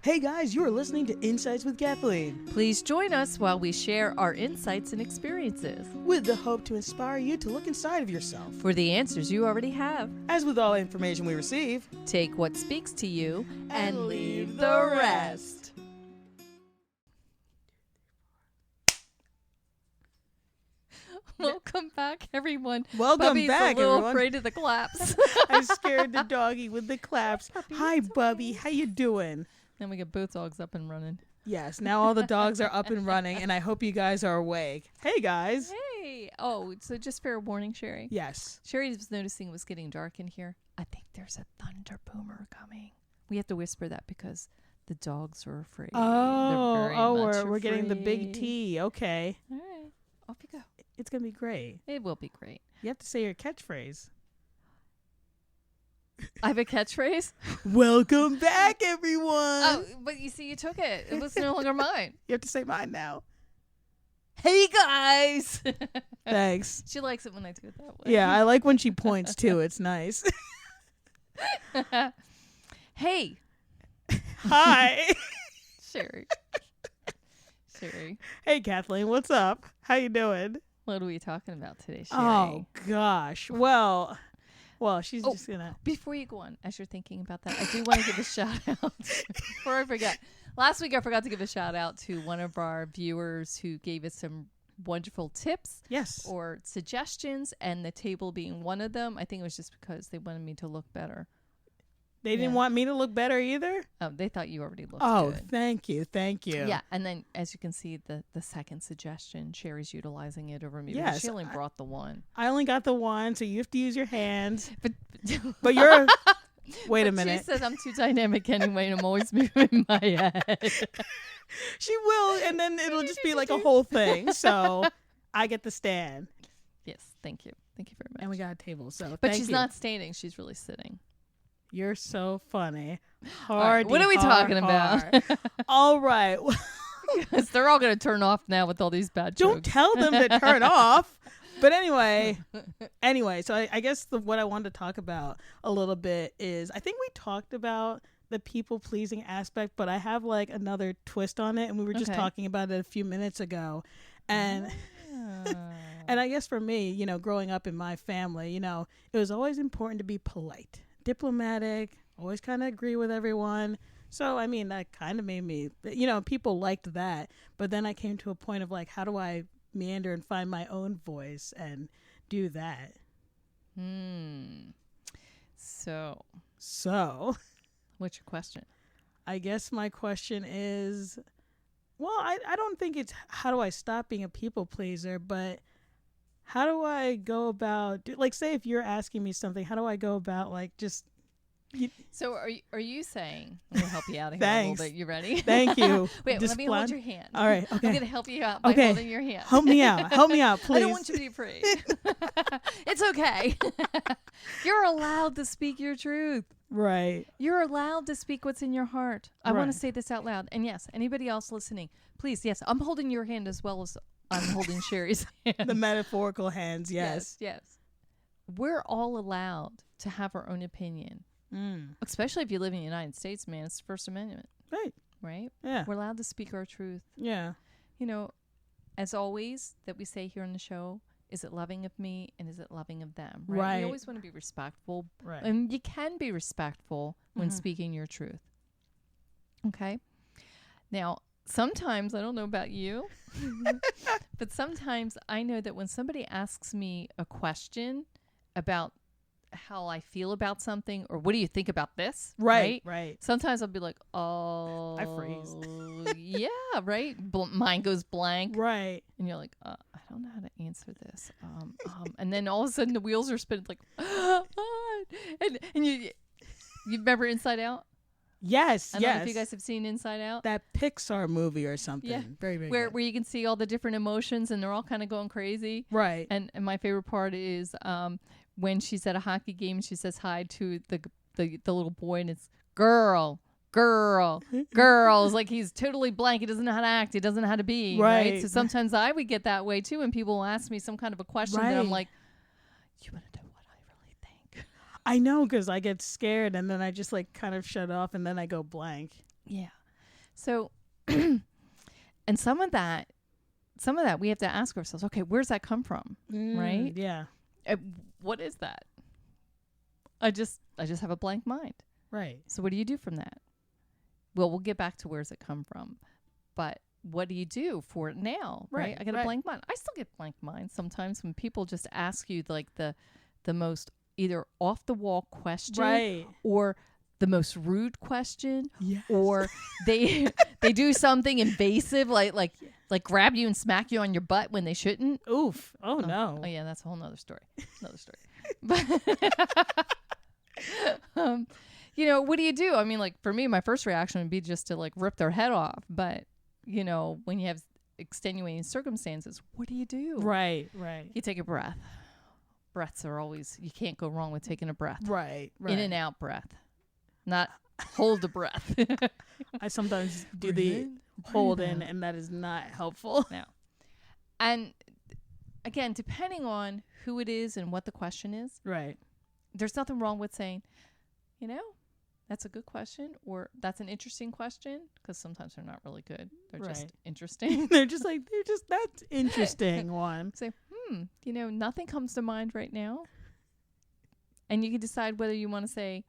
Hey guys, you are listening to Insights with Kathleen, Please join us while we share our insights and experiences with the hope to inspire you to look inside of yourself. for the answers you already have. As with all information we receive, Take what speaks to you and leave the rest. Welcome back, everyone. Welcome Bubby's back, a little everyone. afraid of the claps. I scared the doggy with the claps. Hi, Bubby. How you doing? Then we get both dogs up and running. Yes, now all the dogs are up and running, and I hope you guys are awake. Hey, guys. Hey! Oh, so just fair warning, Sherry. Yes. Sherry was noticing it was getting dark in here. I think there's a thunder boomer coming. We have to whisper that because the dogs are afraid. We're getting the big T. Okay. All right, off you go. It's going to be great. It will be great. You have to say your catchphrase. I have a catchphrase. Welcome back, everyone. Oh, but you see, you took it. It was no longer mine. You have to say mine now. Hey, guys. Thanks. She likes it when I do it that way. Yeah, I like when she points too. It's nice. Hey. Hi. Sherry. Sherry. Hey, Kathleen. What's up? How you doing? What are we talking about today, Sherry? Oh, gosh. Well, she's just going to. Before you go on, as you're thinking about that, I do want to give a shout out. Before I forget. Last week, I forgot to give a shout out to one of our viewers who gave us some wonderful tips. Yes. Or suggestions, and the table being one of them. I think it was just because they wanted me to look better. They didn't want me to look better either? They thought you already looked good. Thank you. Thank you. Yeah, and then as you can see, the second suggestion, Sherry's utilizing it over me. Yes, She only brought the one. I only got the one, so you have to use your hands. But you're... Wait a minute. She says I'm too dynamic anyway, and I'm always moving my head. She will, and then it'll just be like a whole thing. So I get the stand. Yes, thank you. Thank you very much. And we got a table, so but she's not standing. She's really sitting. You're so funny. All right, what are we talking about? All right. Because they're all going to turn off now with all these bad jokes. Don't tell them to turn off. But anyway, so I guess what I wanted to talk about a little bit is I think we talked about the people-pleasing aspect, but I have like another twist on it, and we were just talking about it a few minutes ago. And and I guess for me, growing up in my family, it was always important to be polite, diplomatic, always kind of agree with everyone. So, I mean, that kind of made me, people liked that. But then I came to a point of like, how do I meander and find my own voice and do that? So, what's your question? I guess my question is, well, I don't think it's how do I stop being a people pleaser, but how do I go about, say if you're asking me something, how do I go about just... So are you saying, I'm going to help you out here a little bit. You ready? Thank you. Wait, let me hold your hand. All right, okay. I'm going to help you out by holding your hand. Help me out, please. I don't want you to be afraid. It's okay. You're allowed to speak your truth. Right. You're allowed to speak what's in your heart. I want to say this out loud. And yes, anybody else listening, please, yes, I'm holding your hand as well as I'm holding Sherry's hand. The metaphorical hands, yes. Yes. We're all allowed to have our own opinion. Especially if you live in the United States, man. It's the First Amendment. Right? Yeah. We're allowed to speak our truth. Yeah. As always that we say here on the show, is it loving of me and is it loving of them? Right. We always want to be respectful. Right. And you can be respectful when speaking your truth. Okay? Now, sometimes, I don't know about you, but sometimes I know that when somebody asks me a question about how I feel about something, or what do you think about this? Right. Sometimes I'll be like, oh, I freeze. Yeah, right. Mind goes blank. Right. And you're like, I don't know how to answer this. And then all of a sudden the wheels are spinning like, and you remember Inside Out? Yes. I don't know if you guys have seen Inside Out. That Pixar movie or something. Yeah. Very, very where good. you can see all the different emotions and they're all kind of going crazy. Right. And my favorite part is when she's at a hockey game and she says hi to the little boy and it's girl. It's like he's totally blank. He doesn't know how to act. He doesn't know how to be. Right. So sometimes I would get that way too when people will ask me some kind of a question that I'm like, you want to know what I really think? I know, because I get scared and then I just kind of shut off and then I go blank. Yeah. So, and some of that we have to ask ourselves, okay, where's that come from? Right? Yeah. What is that? I just have a blank mind. Right. So what do you do from that? Well, we'll get back to where's it come from. But what do you do for it now? Right. I got a blank mind. I still get blank minds sometimes when people just ask you like the most either off the wall question or the most rude question, or they do something invasive like grab you and smack you on your butt when they shouldn't. Oof. Oh no. Oh yeah, that's a whole nother story. But what do you do? I mean, like for me, my first reaction would be just to like rip their head off. But when you have extenuating circumstances, what do you do? Right. You take a breath. Breaths are always, you can't go wrong with taking a breath. Right. In and out breath. Not hold the breath. I sometimes do the hold in, and that is not helpful. No. And again, depending on who it is and what the question is, right, there's nothing wrong with saying, that's a good question, or that's an interesting question, because sometimes they're not really good. They're just interesting. they're just that's interesting one. Say, nothing comes to mind right now. And you can decide whether you want to say,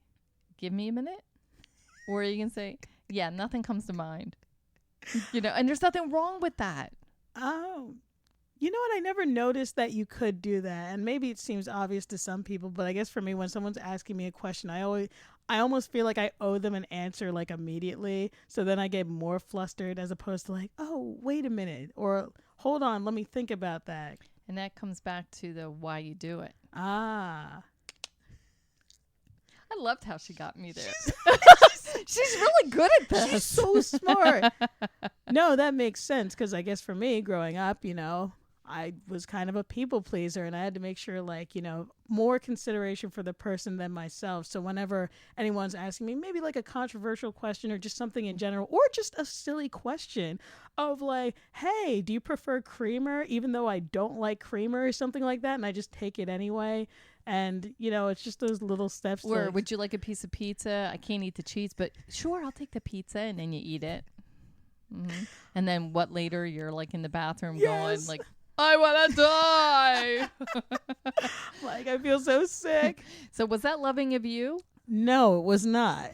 give me a minute, or you can say, yeah, nothing comes to mind. And there's nothing wrong with that. Oh, you know what? I never noticed that you could do that. And maybe it seems obvious to some people, but I guess for me, when someone's asking me a question, I almost feel like I owe them an answer like immediately. So then I get more flustered as opposed to like, oh, wait a minute, or hold on, let me think about that. And that comes back to the why you do it. Ah. I loved how she got me there. She's really good at this. She's so smart. No, that makes sense, because I guess for me, growing up, I was kind of a people pleaser, and I had to make sure, more consideration for the person than myself. So whenever anyone's asking me maybe like a controversial question or just something in general, or just a silly question of like, hey, do you prefer creamer, even though I don't like creamer or something like that, and I just take it anyway. And, it's just those little steps. Or would you like a piece of pizza? I can't eat the cheese, but sure, I'll take the pizza, and then you eat it. Mm-hmm. And then what later? You're like in the bathroom going like, I want to die. Like, I feel so sick. So was that loving of you? No, it was not.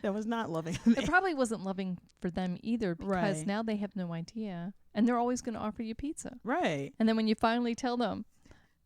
That was not loving of me. It probably wasn't loving for them either, because now they have no idea, and they're always going to offer you pizza. Right. And then when you finally tell them,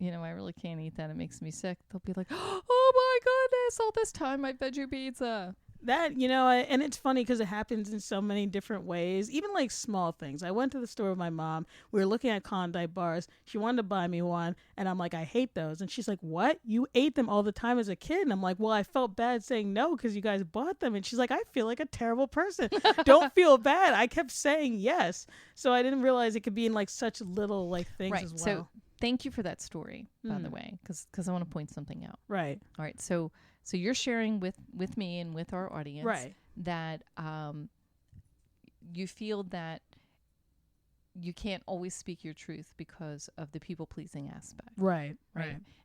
I really can't eat that, it makes me sick, they'll be like, oh my goodness, all this time I fed you pizza. That, and it's funny because it happens in so many different ways, even like small things. I went to the store with my mom. We were looking at Klondike bars. She wanted to buy me one, and I'm like, I hate those. And she's like, what? You ate them all the time as a kid? And I'm like, well, I felt bad saying no because you guys bought them. And she's like, I feel like a terrible person. Don't feel bad. I kept saying yes. So I didn't realize it could be in like such little like things as well. So thank you for that story, by the way, because I want to point something out. Right. All right. So you're sharing with me and with our audience that you feel that you can't always speak your truth because of the people-pleasing aspect. Right.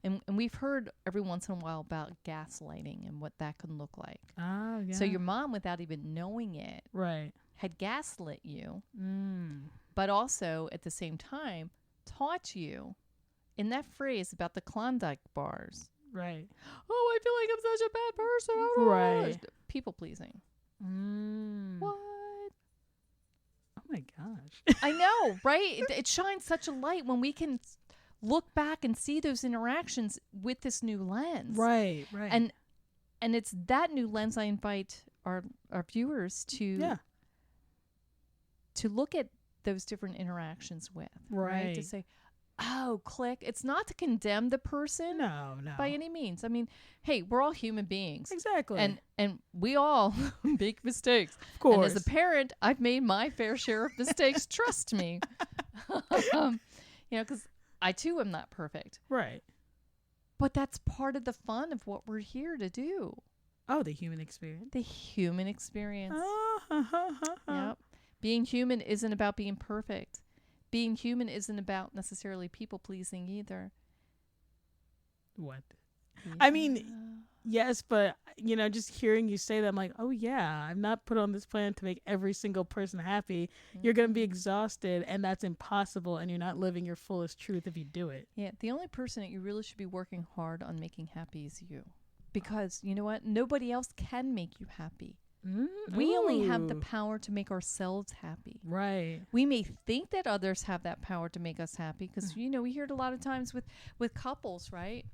And we've heard every once in a while about gaslighting and what that can look like. Oh, yeah. So your mom, without even knowing it, had gaslit you, but also at the same time taught you in that phrase about the Klondike bars. Right. Oh, I feel like I'm such a bad person. Right. People pleasing. What? Oh my gosh. I know, right? It shines such a light when we can look back and see those interactions with this new lens. Right. And it's that new lens I invite our viewers to look at those different interactions with. Right. To say, oh, click. It's not to condemn the person. No. By any means. I mean, hey, we're all human beings. Exactly. And we all make mistakes. Of course. And as a parent, I've made my fair share of mistakes. Trust me. Because I too am not perfect. Right. But that's part of the fun of what we're here to do. Oh, the human experience. The human experience. Yep. Being human isn't about being perfect. Being human isn't about necessarily people pleasing either. What? I mean, yes, but just hearing you say that, I'm like, oh yeah, I'm not put on this planet to make every single person happy. You're going to be exhausted, and that's impossible, and you're not living your fullest truth if you do it. Yeah, the only person that you really should be working hard on making happy is you. Because you know what? Nobody else can make you happy. We only have the power to make ourselves happy. Right. We may think that others have that power to make us happy because, we hear it a lot of times with couples, right?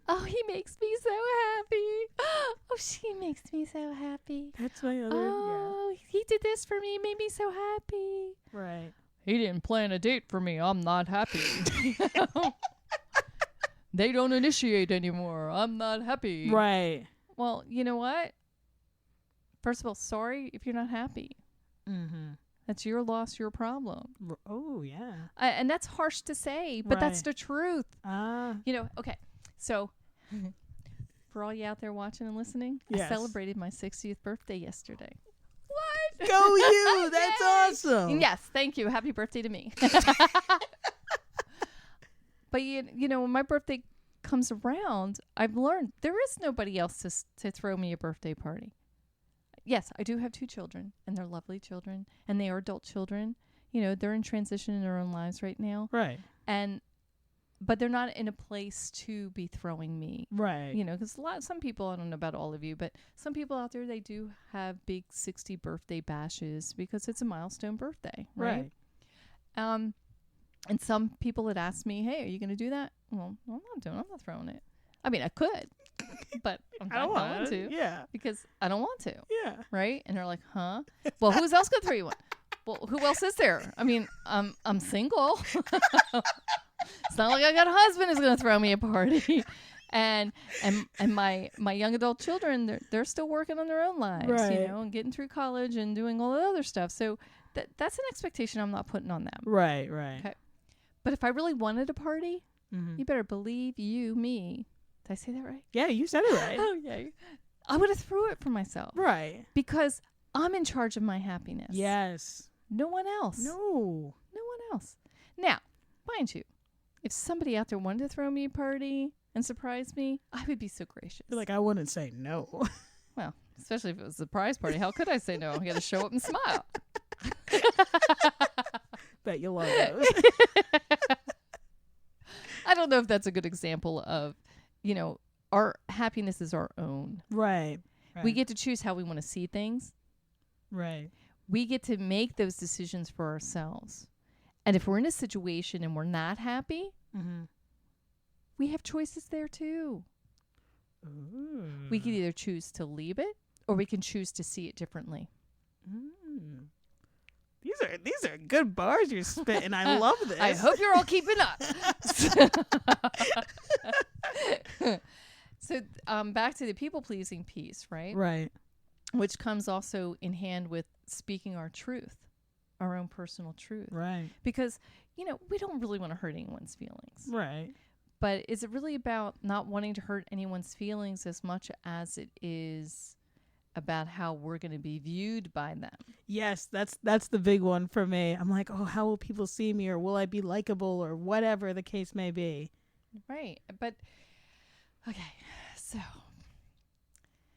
Oh, he makes me so happy. Oh, she makes me so happy. That's my other. Oh, he did this for me, made me so happy. Right. He didn't plan a date for me. I'm not happy. They don't initiate anymore. I'm not happy. Right. Well, you know what? First of all, sorry if you're not happy. Mm-hmm. That's your loss, your problem. Oh, yeah. And that's harsh to say, but that's the truth. Okay. So, for all you out there watching and listening, I celebrated my 60th birthday yesterday. What? Go you! That's awesome. Yes, thank you. Happy birthday to me. But, when my birthday comes around, I've learned there is nobody else to throw me a birthday party. Yes, I do have 2 children, and they're lovely children, and they are adult children. They're in transition in their own lives right now. Right. But they're not in a place to be throwing me. Right. Because some people, I don't know about all of you, but some people out there, they do have big 60 birthday bashes because it's a milestone birthday. Right. And some people had asked me, hey, are you going to do that? Well, I'm not throwing it. I mean, I could, but I'm not going to. Yeah. Because I don't want to. Yeah. Right? And they're like, huh? Well, who's else going to throw you one? Well, who else is there? I mean, I'm single. It's not like I got a husband who's going to throw me a party. And my young adult children, they're still working on their own lives, right. And getting through college and doing all the other stuff. So that's an expectation I'm not putting on them. Right. Okay. But if I really wanted a party, you better believe me. Did I say that right? Yeah, you said it right. Okay. I would have threw it for myself. Right. Because I'm in charge of my happiness. Yes. No one else. No one else. Now, mind you, if somebody out there wanted to throw me a party and surprise me, I would be so gracious. Like, I wouldn't say no. Well, especially if it was a surprise party. How could I say no? I got to show up and smile. Bet you love those. I don't know if that's a good example of, our happiness is our own. Right. We get to choose how we want to see things. Right. We get to make those decisions for ourselves. And if we're in a situation and we're not happy, we have choices there too. Ooh. We can either choose to leave it or we can choose to see it differently. These are good bars you're spitting. I love this. I hope you're all keeping up. So back to the people-pleasing piece, right? Right. Which comes also in hand with speaking our truth, our own personal truth. Right. Because, we don't really want to hurt anyone's feelings. Right. But is it really about not wanting to hurt anyone's feelings as much as it is about how we're going to be viewed by them? Yes, that's the big one for me. I'm like, oh, how will people see me, or will I be likable, or whatever the case may be. Right. But, okay, so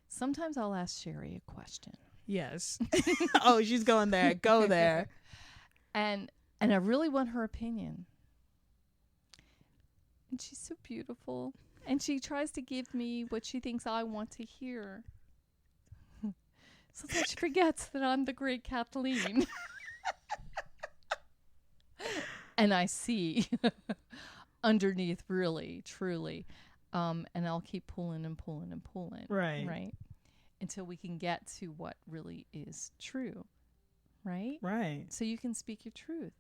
sometimes I'll ask Sherry a question. Yes. Oh, she's going there. Go there. And I really want her opinion. And she's so beautiful. And she tries to give me what she thinks I want to hear. Sometimes she forgets that I'm the great Kathleen. And I see underneath, really, truly. And I'll keep pulling and pulling and pulling. Right. Right. Until we can get to what really is true. Right? Right. So you can speak your truth.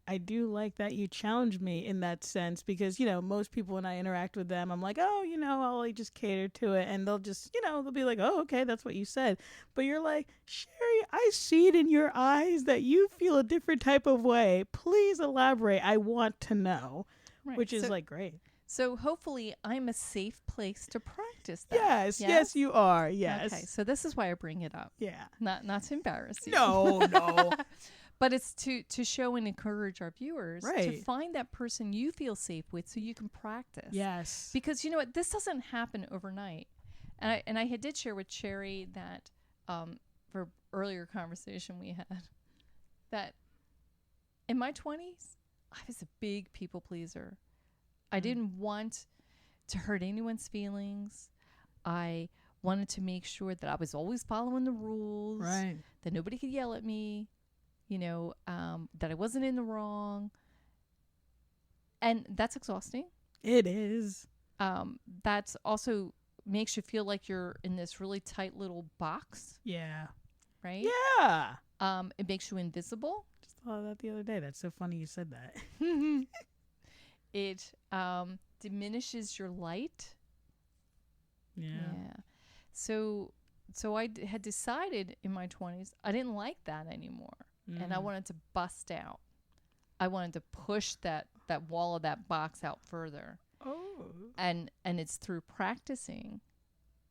I do like that you challenge me in that sense because, most people when I interact with them, I'm like, oh, I'll like just cater to it. And they'll just, they'll be like, oh, okay, that's what you said. But you're like, Sherry, I see it in your eyes that you feel a different type of way. Please elaborate. I want to know, right. Which is like great. So hopefully I'm a safe place to practice that. Yes, you are. Yes. Okay, so this is why I bring it up. Yeah. Not to embarrass you. No. But it's to show and encourage our viewers to Right. find that person you feel safe with so you can practice. Yes. Because you know what? This doesn't happen overnight. And I did share with Cherry that for earlier conversation we had that in my 20s, I was a big people pleaser. I didn't want to hurt anyone's feelings. I wanted to make sure that I was always following the rules, Right. that nobody could yell at me, that I wasn't in the wrong. And that's exhausting. It is. That's also makes you feel like you're in this really tight little box, Yeah. right? Yeah. It makes you invisible. Just thought of that the other day. That's so funny you said that. It diminishes your light. Yeah. So had decided in my 20s I didn't like that anymore, and I wanted to bust out. I wanted to push that wall of that box out further. Oh. And it's through practicing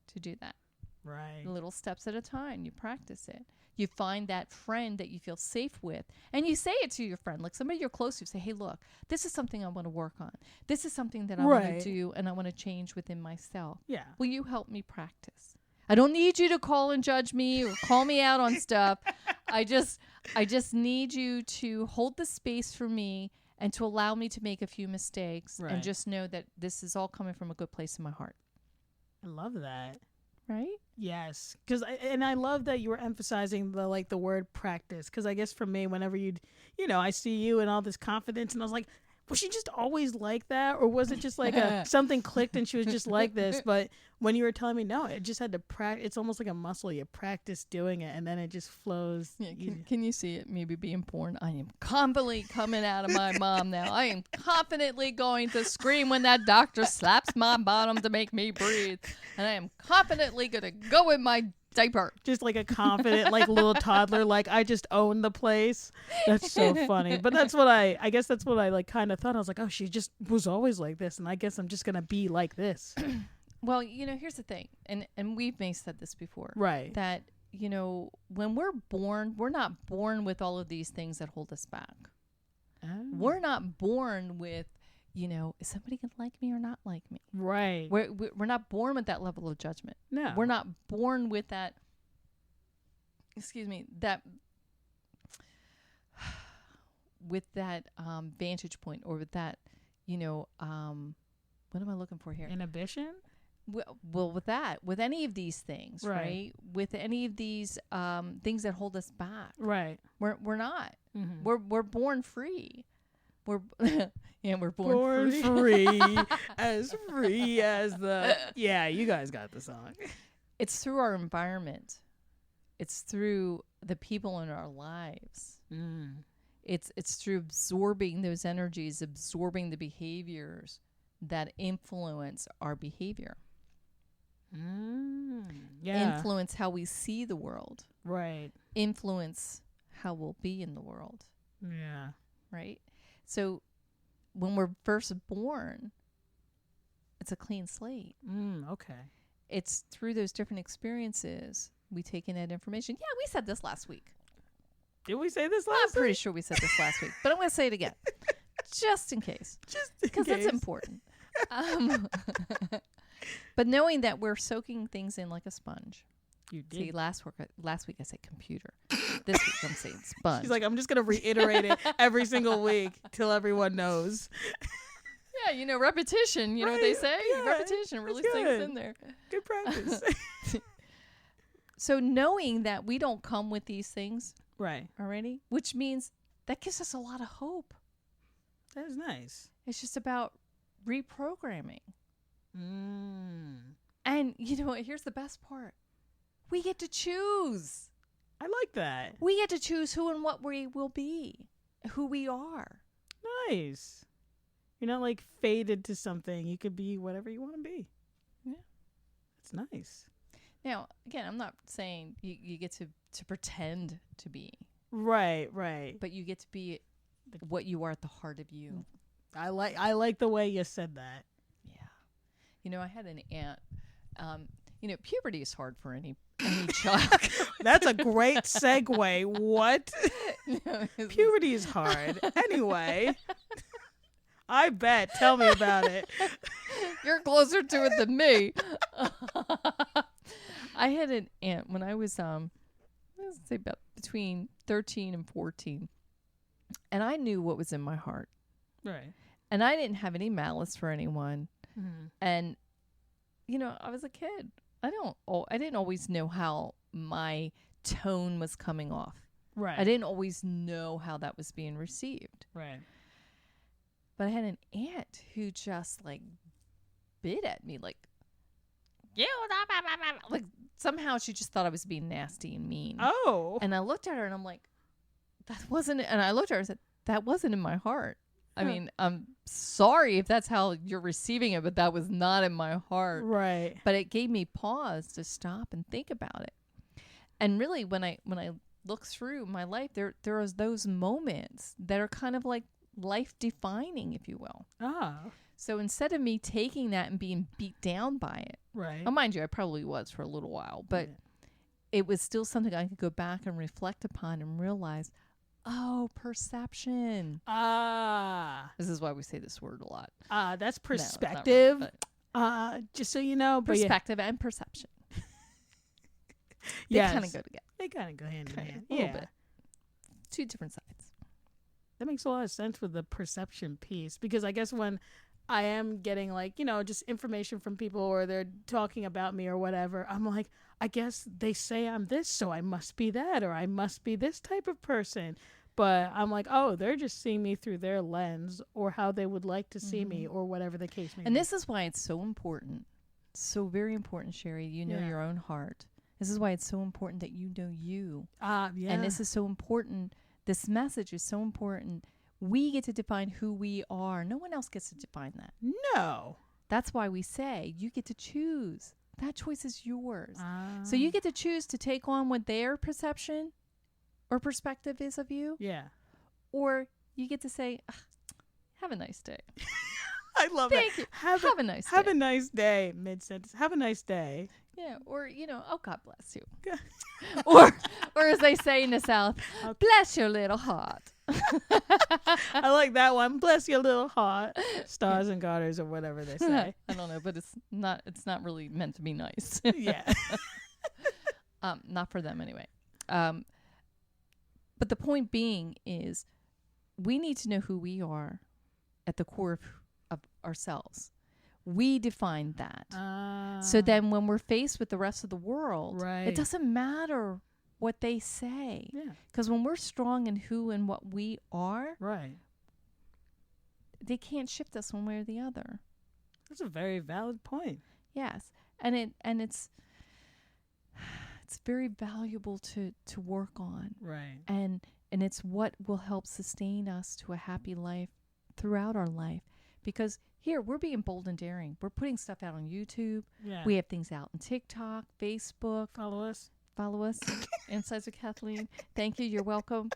to do that. Right. Little steps at a time. You practice it. You find that friend that you feel safe with, and you say it to your friend, like somebody you're close to. Say, hey, look, this is something I want to work on. This is something that I want to do, and I want to change within myself. Yeah. Will you help me practice? I don't need you to call and judge me or call me out on stuff. I just need you to hold the space for me and to allow me to make a few mistakes, and just know that this is all coming from a good place in my heart. I love that. Right? Yes, because I love that you were emphasizing the word practice. Because I guess for me, whenever I see you and all this confidence, and I was like, was she just always like that, or was it just like something clicked and she was just like this? But when you were telling me, no, it just had to practice. It's almost like a muscle. You practice doing it, and then it just flows. Yeah, can you see it? Maybe being born. I am confidently coming out of my mom now. I am confidently going to scream when that doctor slaps my bottom to make me breathe, and I am confidently going to go in my diaper. Just like a confident, like little toddler, like I just own the place. That's so funny. But that's what I guess that's what I like kind of thought. I was like, oh, she just was always like this, and I guess I'm just gonna be like this. Well, here's the thing, and we've may said this before, Right? That when we're born, we're not born with all of these things that hold us back. Oh. We're not born with, is somebody gonna like me or not like me? Right. We're not born with that level of judgment. No. We're not born with that. That with that vantage point, or with that, what am I looking for here? Inhibition. Well, with any of these things, right? With any of these things that hold us back, right? We're not. Mm-hmm. We're born free. We're we're born free, as free as the. Yeah, you guys got the song. It's through our environment. It's through the people in our lives. It's through absorbing those energies, absorbing the behaviors that influence our behavior. Yeah. Influence how we see the world. Right. Influence how we'll be in the world. Yeah. Right? So when we're first born, it's a clean slate. Okay. It's through those different experiences we take in that information. Yeah, we said this last week. Did we say this last I'm week? pretty sure we said this last week, but I'm going to say it again. Just in case. Because that's important. But knowing that we're soaking things in like a sponge. You did. See, last week I said computer. This week I'm saying sponge. She's like, I'm just going to reiterate it every single week till everyone knows. Yeah, repetition. You know what they say? Yeah, Repetition really sinks in there. Good practice. So knowing that we don't come with these things right already, which means that gives us a lot of hope. That is nice. It's just about reprogramming. And here's the best part. We get to choose. I like that. We get to choose who and what we will be, who we are. Nice. You're not like faded to something. You could be whatever you want to be. Yeah. It's nice. Now, again, I'm not saying you get to pretend to be. Right. But you get to be what you are at the heart of you. I like the way you said that. Yeah. I had an aunt. Puberty is hard for I need chalk. That's a great segue. What? No, Puberty is hard. Anyway, I bet. Tell me about it. you're closer to it than me. I had an aunt when I was let's say about between 13 and 14, and I knew what was in my heart, Right. and I didn't have any malice for anyone. Mm-hmm. And I was a kid. I didn't always know how my tone was coming off. Right. I didn't always know how that was being received. Right. But I had an aunt who just like bit at me like somehow she just thought I was being nasty and mean. Oh. And I looked at her and I'm like, that wasn't it. And I looked at her and said, that wasn't in my heart. I mean, I'm sorry if that's how you're receiving it, but that was not in my heart. Right. But it gave me pause to stop and think about it. And really, when I look through my life, there are those moments that are kind of like life defining, if you will. Ah. So instead of me taking that and being beat down by it, Right. oh, mind you, I probably was for a little while, but it was still something I could go back and reflect upon and realize, oh, perception. Ah. This is why we say this word a lot. That's No, it's not perspective. really, Just so you know. But perspective and perception. They yes. kind of go together. They kind of go hand in hand. A little Yeah. bit. Two different sides. That makes a lot of sense with the perception piece, because I guess when I am getting like, just information from people or they're talking about me or whatever, I'm like, I guess they say I'm this, so I must be that, or I must be this type of person. But I'm like, oh, they're just seeing me through their lens or how they would like to see me or whatever the case may be. And this is why it's so important. So very important, Sherry. You know your own heart. This is why it's so important that you know you. Yeah. And this is so important. This message is so important. We get to define who we are. No one else gets to define that. No. That's why we say you get to choose. That choice is yours. So you get to choose to take on what their perception or perspective is of you. Yeah. Or you get to say, have a nice day. I love Thank that. you. Have a nice day. Have a nice day. Mid-sentence. Have a nice day. Yeah. Or, oh, God bless you. or as they say in the South, bless your little heart. I like that one. Bless your little heart. Stars and garters or whatever they say. I don't know, but it's not really meant to be nice. Yeah. Not for them anyway. But the point being is we need to know who we are at the core of ourselves. We define that. So then when we're faced with the rest of the world, it doesn't matter what they say. Yeah. Because when we're strong in who and what we are, they can't shift us one way or the other. That's a very valid point. Yes. And it's very valuable to work on. Right. And it's what will help sustain us to a happy life throughout our life. Because here, we're being bold and daring. We're putting stuff out on YouTube. Yeah. We have things out on TikTok, Facebook. Follow us. Insights with Kathleen. Thank you. You're welcome.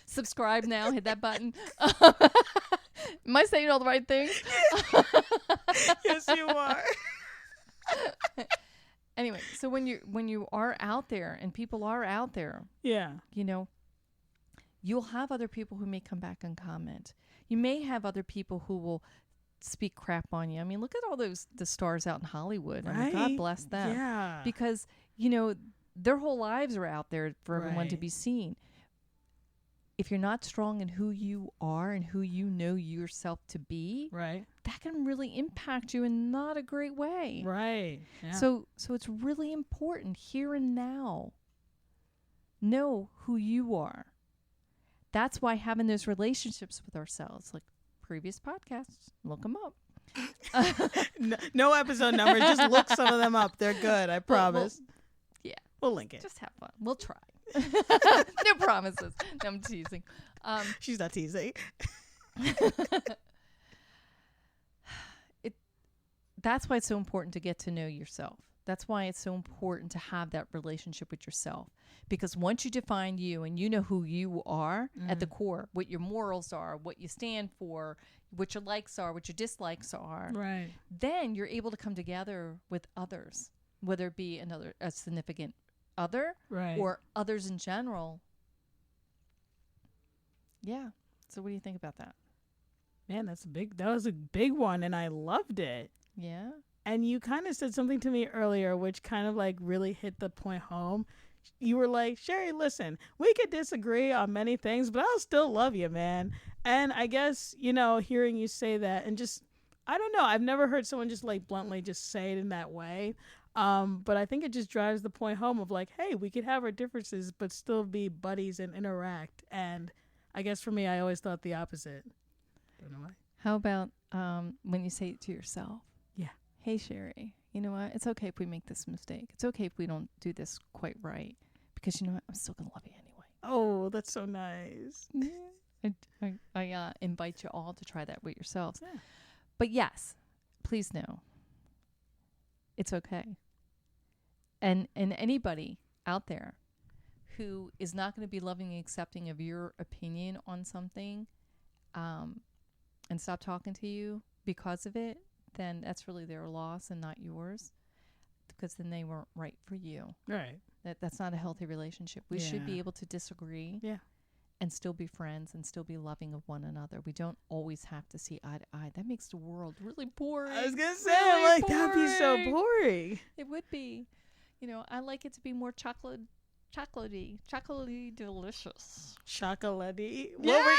Subscribe now. Hit that button. Am I saying all the right things? Yes, you are. Anyway, so when you are out there and people are out there, you'll have other people who may come back and comment. You may have other people who will speak crap on you. I mean, look at all the stars out in Hollywood. I mean, God bless them. Yeah. Because, their whole lives are out there for everyone to be seen. If you're not strong in who you are and who you know yourself to be, that can really impact you in not a great way. Right. Yeah. So it's really important here and now. Know who you are. That's why having those relationships with ourselves, like previous podcasts, look them up. No episode numbers. Just look some of them up. They're good. I promise. We'll link it. Just have fun. We'll try. No promises. No, I'm teasing. She's not teasing. That's why it's so important to get to know yourself. That's why it's so important to have that relationship with yourself. Because once you define you and you know who you are at the core, what your morals are, what you stand for, what your likes are, what your dislikes are, Right. then you're able to come together with others, whether it be a significant other Right. or others in general. Yeah. So what do you think about that? Man, that was a big one, and I loved it. Yeah. And you kind of said something to me earlier, which kind of like really hit the point home. You were like, Sherry, listen, we could disagree on many things, but I'll still love you, man. And I guess, hearing you say that and just, I don't know, I've never heard someone just like bluntly just say it in that way. But I think it just drives the point home of like, hey, we could have our differences, but still be buddies and interact. And I guess for me, I always thought the opposite. Don't know why. How about when you say it to yourself? Yeah. Hey, Sherry, you know what? It's okay if we make this mistake. It's okay if we don't do this quite right. Because you know what? I'm still going to love you anyway. Oh, that's so nice. I invite you all to try that with yourselves. Yeah. But yes, please know it's okay. And anybody out there who is not going to be loving and accepting of your opinion on something and stop talking to you because of it, then that's really their loss and not yours, because then they weren't right for you. Right. That's not a healthy relationship. We should be able to disagree and still be friends and still be loving of one another. We don't always have to see eye to eye. That makes the world really boring. I was going to say, really like, that'd be so boring. It would be. I like it to be more chocolatey delicious. Chocolatey. Yeah.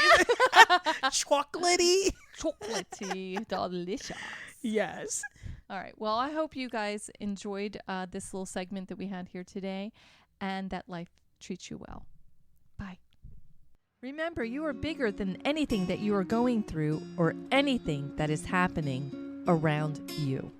Chocolatey. Chocolatey delicious. Yes. All right. Well, I hope you guys enjoyed this little segment that we had here today, and that life treats you well. Bye. Remember, you are bigger than anything that you are going through or anything that is happening around you.